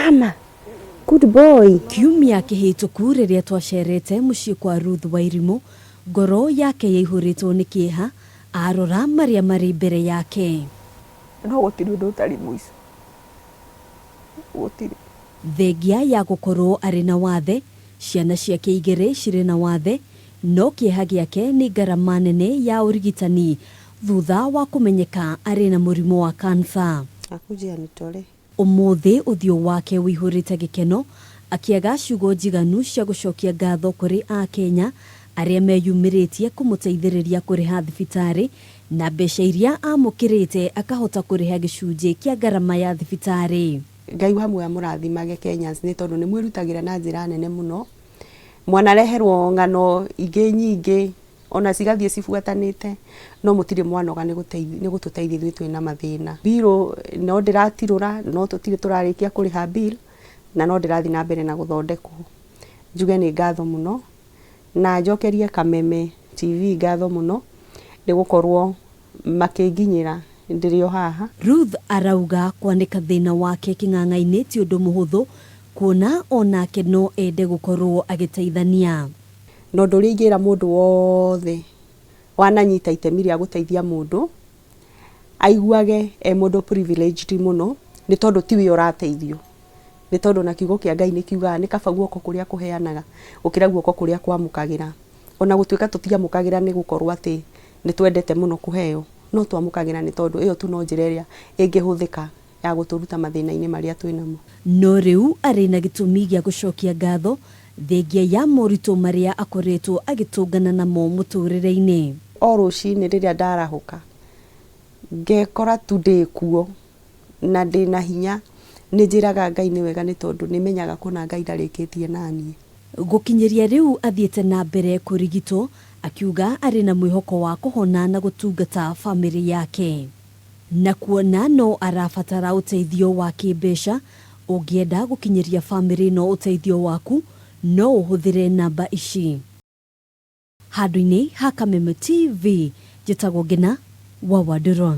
Mama, good boy. Kiumia kihituku riria twacerete mucii kwa Ruth Wairimu, ngoro yake yaihuritwo ni kieha arora maria mari mbere yake. No gutiri undu utari muico. Gutiri. Thengia ya gukorwo ari na wathe, ciana ciake igiri ciri na wathe, no kieha giake ni ngarama nene ya urigitani thutha wa kumenyeka ari na murimu wa kansa. Akujia nitore. Umuthi uthio wake wihurite gikeno, akiaga ciugo njiganu cia gucokia ngatho kuri a Kenya aria meyumiritie kumuteithiriria kuriha thibitari na mbeca iria amukirite akahota kuriha gicunji kia ngarama ya thibitari. Ngai hamwe amurathimage Kenyans ni tondu ni mwirutagira na njira nene muno. Mwana reherwo ngano ingi nyingi ona cigathie cibuatanite no mutire mwanoga ni gututeithia ithuĩ twina mathina. Biro no ndiratirura no tutire turarikia kuriha bill na no ndirathi na mbere na guthondekwo. Njuge ni ngatho muno na njokerie Kameme TV ngatho muno ni gukorwo makinginyira ndirio haha. Ruth arauga kwanika thina wake king'ang'ainĩ ti undu muhuthu kuona onake no ende gukorwo agiteithania. No nduri ingira mundu wothe wananyita itemi ria guteithia mundu aiguage mundu privileged muno ni tondu tiwe urateithio, ni tondu na kiugo kia Ngai ni kiuga ni kaba guoko kuria kuheanaga ukira guoko kuria kwamukagira. Ona gutuika tutiamukagira ni gukorwo ati ni twendete muno kuheo, no twamukagira ni tondu iyo tu no njira iria ingihuthika ya guturuta mathina-ini maria twinamo. No riu ari na gitumi gia gucokia ngatho thengia ya moritu maria akoretwo agitungana namo muturire-ini. O rucini riria ndarahuka ngekora tu ndi kuo na ndi na hinya ni njiraga Ngai ni wega ni tondu ni menyaga kuna Ngai ndarikitie nani. Gukinyiria riu athiete na mbere kurigitwo akiuga ari na mwihoko wa kuhona na gutungata family yake. Na kuona no arabatara uteithio wa kimbeca, ungienda gukinyiria family no uteithio waku no uhuthire namba ici. Handu-ini ha Kameme TV njitagwo Ngina wa Wandurwa.